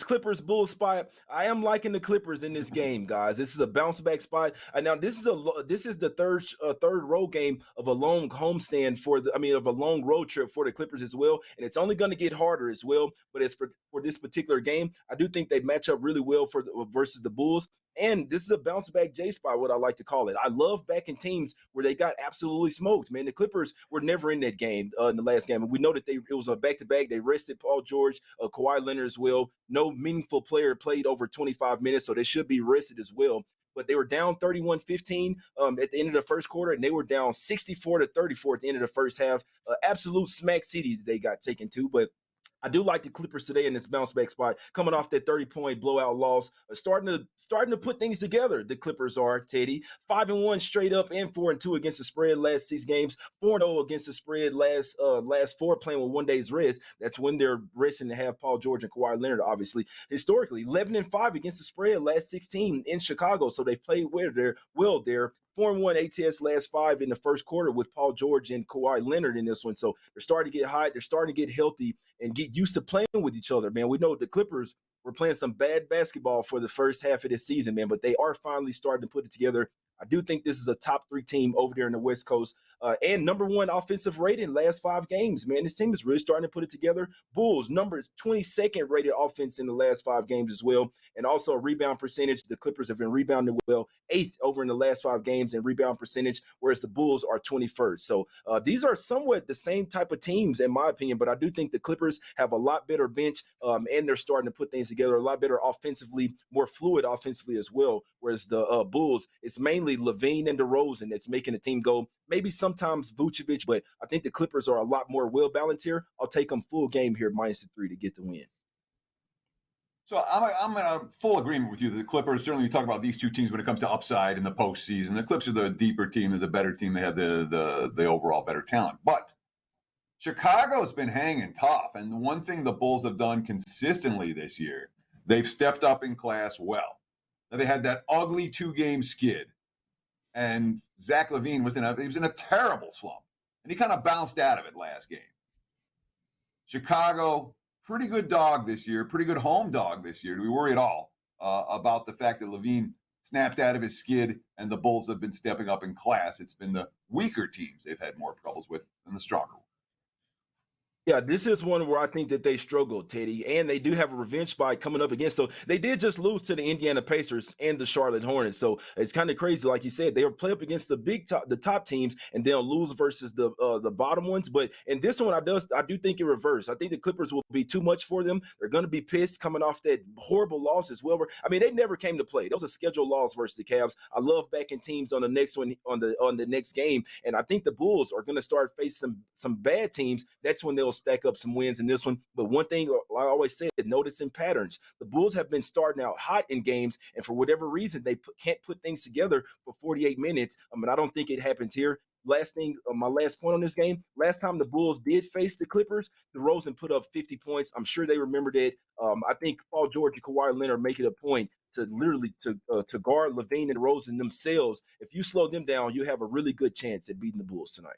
Clippers Bulls spot. I am liking the Clippers in this game, guys. This is a bounce back spot. Now this is the third road game of a long homestand of a long road trip for the Clippers as well, and it's only going to get harder as well. But as for this particular game, I do think they match up really well versus the Bulls. And this is a bounce back J spot, what I like to call it. I love backing teams where they got absolutely smoked, man. The Clippers were never in that game in the last game. And we know that it was a back to back. They rested Paul George, Kawhi Leonard as well. No meaningful player played over 25 minutes, so they should be rested as well. But they were down 31-15 at the end of the first quarter, and they were down 64-34 at the end of the first half. Absolute smack cities they got taken to, but I do like the Clippers today in this bounce back spot, coming off that 30-point blowout loss, starting to put things together. The Clippers are, Teddy, 5-1 straight up and 4-2 against the spread last 6 games, 4-0 against the spread last 4, playing with 1 day's rest. That's when they're resting to have Paul George and Kawhi Leonard. Obviously, historically, 11-5 against the spread last 16 in Chicago, so they've played well there. 4-1 ATS last 5 in the first quarter with Paul George and Kawhi Leonard in this one. So they're starting to get hot. They're starting to get healthy and get used to playing with each other, man. We know the Clippers were playing some bad basketball for the first half of this season, man, but they are finally starting to put it together. I do think this is a top 3 team over there in the West Coast and number 1 offensive rating last 5 games, man. This team is really starting to put it together. Bulls, numbers 22nd rated offense in the last 5 games as well. And also a rebound percentage. The Clippers have been rebounding well, 8th over in the last 5 games in rebound percentage, whereas the Bulls are 21st. So these are somewhat the same type of teams, in my opinion, but I do think the Clippers have a lot better bench and they're starting to put things together a lot better offensively, more fluid offensively as well, whereas the Bulls, it's mainly Levine and DeRozan that's making the team go. Maybe sometimes Vucevic, but I think the Clippers are a lot more well-balanced here. I'll take them full game here, -3 to get the win. So I'm in a full agreement with you. The Clippers, certainly you talk about these two teams when it comes to upside in the postseason. The Clips are the deeper team, they're the better team. They have the overall better talent. But Chicago's been hanging tough. And the one thing the Bulls have done consistently this year, they've stepped up in class well. Now, they had that ugly 2-game skid. And Zach LaVine was in a terrible slump. And he kind of bounced out of it last game. Chicago, pretty good dog this year, pretty good home dog this year. Do we worry at all about the fact that LaVine snapped out of his skid and the Bulls have been stepping up in class? It's been the weaker teams they've had more troubles with than the stronger ones. Yeah, this is one where I think that they struggled, Teddy, and they do have a revenge spot coming up against. So they did just lose to the Indiana Pacers and the Charlotte Hornets. So it's kind of crazy, like you said, they will play up against the top teams, and they'll lose versus the bottom ones. But in this one, I do think it reversed. I think the Clippers will be too much for them. They're going to be pissed coming off that horrible loss as well. I mean, they never came to play. That was a scheduled loss versus the Cavs. I love backing teams on the next one on the next game, and I think the Bulls are going to start facing some bad teams. That's when they'll stack up some wins in this one. But one thing I always said, noticing patterns. The Bulls have been starting out hot in games, and for whatever reason, they can't put things together for 48 minutes. I don't think it happens here. Last thing, my last point on this game, last time the Bulls did face the Clippers, DeRozan put up 50 points. I'm sure they remembered it. I think Paul George and Kawhi Leonard make it a point to literally to guard Levine and DeRozan themselves. If you slow them down, you have a really good chance at beating the Bulls tonight.